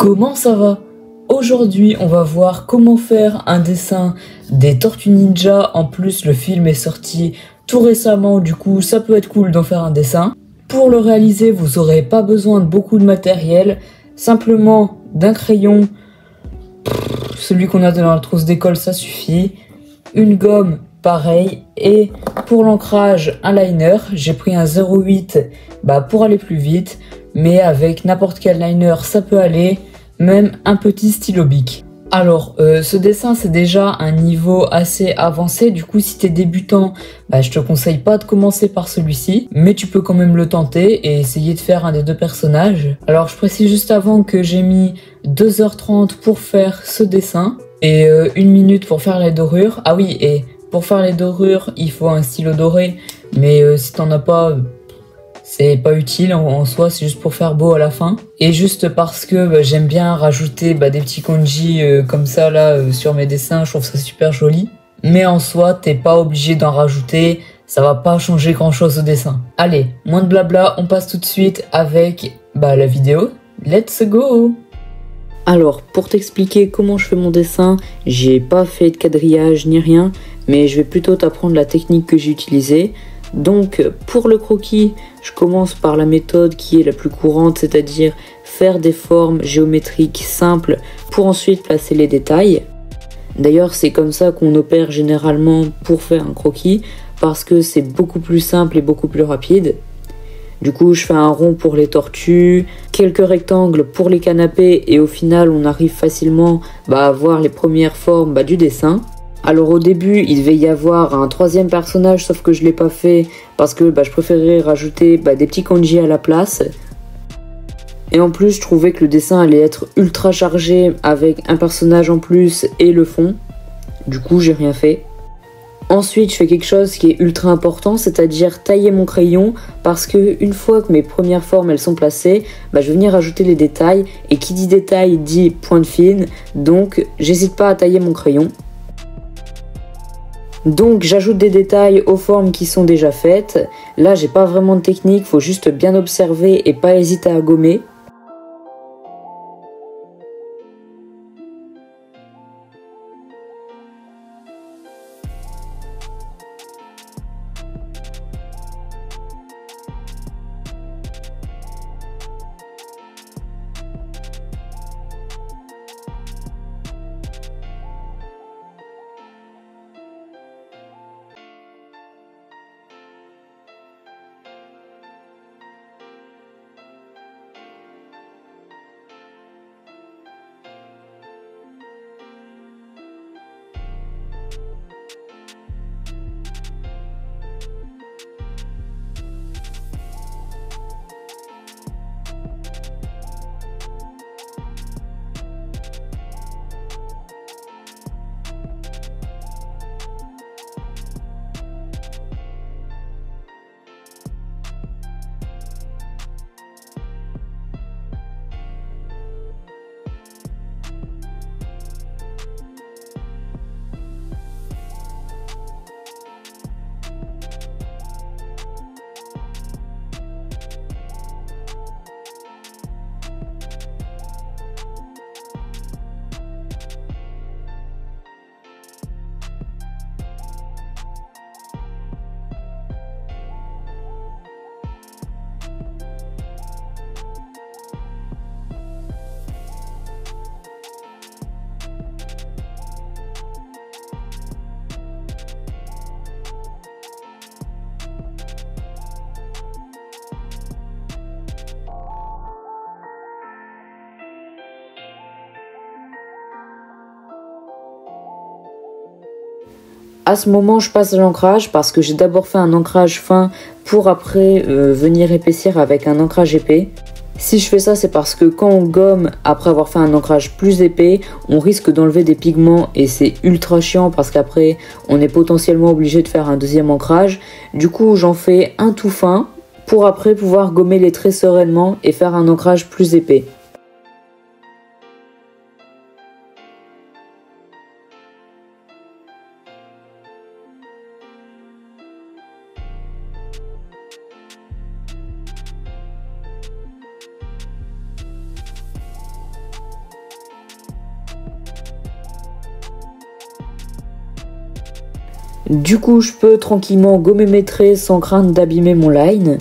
Comment ça va? Aujourd'hui, on va voir comment faire un dessin des Tortues Ninja. En plus, le film est sorti tout récemment, du coup, ça peut être cool d'en faire un dessin. Pour le réaliser, vous n'aurez pas besoin de beaucoup de matériel, simplement d'un crayon, celui qu'on a dans la trousse d'école, ça suffit, une gomme, pareil, et pour l'ancrage, un liner. J'ai pris un 0,8 pour aller plus vite, mais avec n'importe quel liner, ça peut aller. Même un petit stylo bic. Alors, ce dessin, c'est déjà un niveau assez avancé. Du coup, si t'es débutant, je te conseille pas de commencer par celui-ci. Mais tu peux quand même le tenter et essayer de faire un des deux personnages. Alors, je précise juste avant que j'ai mis 2h30 pour faire ce dessin. Et 1 minute pour faire les dorures. Ah oui, et pour faire les dorures, il faut un stylo doré. Mais si t'en as pas... c'est pas utile en soi, c'est juste pour faire beau à la fin. Et juste parce que j'aime bien rajouter des petits kanji comme ça là sur mes dessins, je trouve ça super joli. Mais en soi, t'es pas obligé d'en rajouter, ça va pas changer grand chose au dessin. Allez, moins de blabla, on passe tout de suite avec la vidéo. Let's go! Alors, pour t'expliquer comment je fais mon dessin, j'ai pas fait de quadrillage ni rien, mais je vais plutôt t'apprendre la technique que j'ai utilisée. Donc pour le croquis, je commence par la méthode qui est la plus courante, c'est-à-dire faire des formes géométriques simples pour ensuite placer les détails. D'ailleurs, c'est comme ça qu'on opère généralement pour faire un croquis, parce que c'est beaucoup plus simple et beaucoup plus rapide. Du coup, je fais un rond pour les tortues, quelques rectangles pour les canapés, et au final, on arrive facilement à voir les premières formes du dessin. Alors au début, il devait y avoir un 3e personnage, sauf que je l'ai pas fait parce que je préférais rajouter des petits kanji à la place. Et en plus, je trouvais que le dessin allait être ultra chargé avec un personnage en plus et le fond. Du coup, j'ai rien fait. Ensuite, je fais quelque chose qui est ultra important, c'est-à-dire tailler mon crayon, parce que une fois que mes premières formes elles sont placées, je vais venir ajouter les détails, et qui dit détail dit pointe fine, donc j'hésite pas à tailler mon crayon. Donc j'ajoute des détails aux formes qui sont déjà faites. Là j'ai pas vraiment de technique, faut juste bien observer et pas hésiter à gommer. À ce moment, je passe à l'ancrage parce que j'ai d'abord fait un ancrage fin pour après venir épaissir avec un ancrage épais. Si je fais ça, c'est parce que quand on gomme après avoir fait un ancrage plus épais, on risque d'enlever des pigments et c'est ultra chiant parce qu'après, on est potentiellement obligé de faire un 2e ancrage. Du coup, j'en fais un tout fin pour après pouvoir gommer les traits sereinement et faire un ancrage plus épais. Du coup, je peux tranquillement gommer mes traits sans craindre d'abîmer mon line.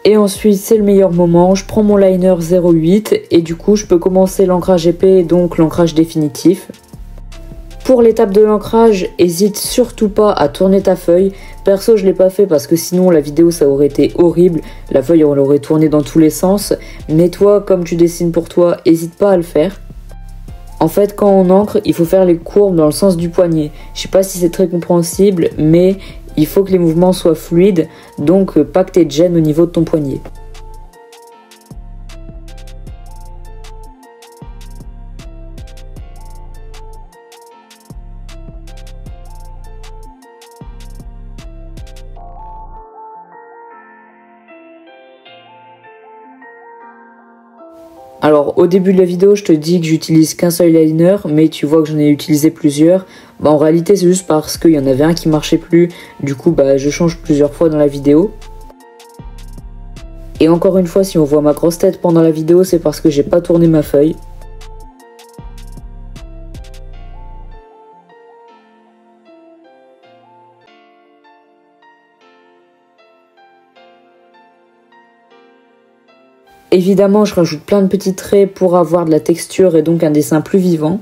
Et ensuite, c'est le meilleur moment, je prends mon liner 08 et du coup, je peux commencer l'ancrage épais, donc l'ancrage définitif. Pour l'étape de l'ancrage, hésite surtout pas à tourner ta feuille. Perso, je l'ai pas fait parce que sinon la vidéo ça aurait été horrible. La feuille on l'aurait tournée dans tous les sens. Mais toi, comme tu dessines pour toi, hésite pas à le faire. En fait, quand on encre, il faut faire les courbes dans le sens du poignet. Je sais pas si c'est très compréhensible, mais il faut que les mouvements soient fluides, donc pas que t'aies de gêne au niveau de ton poignet. Alors au début de la vidéo je te dis que j'utilise qu'un seul liner, mais tu vois que j'en ai utilisé plusieurs. En réalité c'est juste parce qu'il y en avait un qui marchait plus, du coup je change plusieurs fois dans la vidéo. Et encore une fois, si on voit ma grosse tête pendant la vidéo, c'est parce que j'ai pas tourné ma feuille. Évidemment, je rajoute plein de petits traits pour avoir de la texture et donc un dessin plus vivant.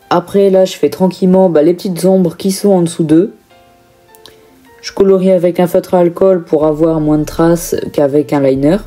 Après là je fais tranquillement les petites ombres qui sont en dessous d'eux. Je colorie avec un feutre à alcool pour avoir moins de traces qu'avec un liner.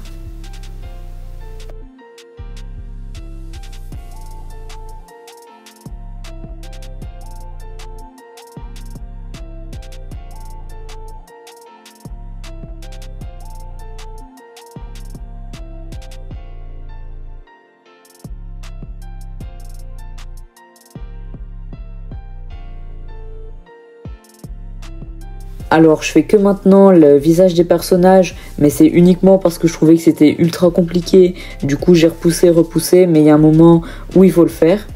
Alors je fais que maintenant le visage des personnages, mais c'est uniquement parce que je trouvais que c'était ultra compliqué. Du coup j'ai repoussé, mais il y a un moment où il faut le faire.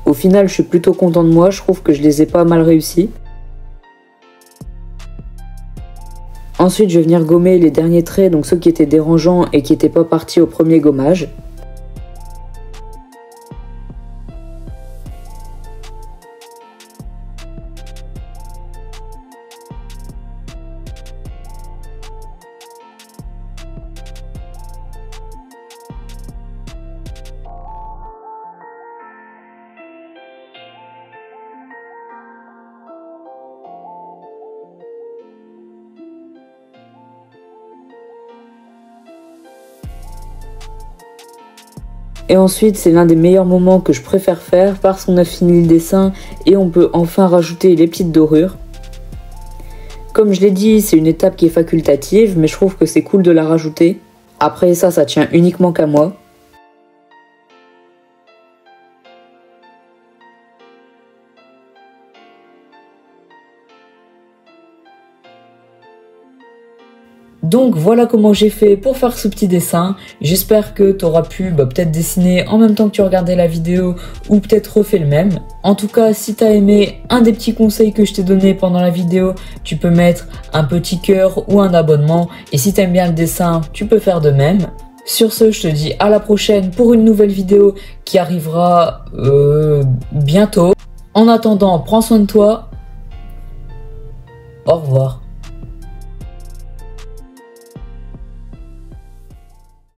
Au final je suis plutôt content de moi, je trouve que je les ai pas mal réussis. Ensuite je vais venir gommer les derniers traits, donc ceux qui étaient dérangeants et qui n'étaient pas partis au premier gommage. Et ensuite c'est l'un des meilleurs moments que je préfère faire parce qu'on a fini le dessin et on peut enfin rajouter les petites dorures. Comme je l'ai dit, c'est une étape qui est facultative, mais je trouve que c'est cool de la rajouter. Après ça tient uniquement qu'à moi. Donc voilà comment j'ai fait pour faire ce petit dessin. J'espère que tu auras pu peut-être dessiner en même temps que tu regardais la vidéo ou peut-être refait le même. En tout cas, si tu as aimé un des petits conseils que je t'ai donné pendant la vidéo, tu peux mettre un petit cœur ou un abonnement. Et si tu aimes bien le dessin, tu peux faire de même. Sur ce, je te dis à la prochaine pour une nouvelle vidéo qui arrivera bientôt. En attendant, prends soin de toi. Au revoir.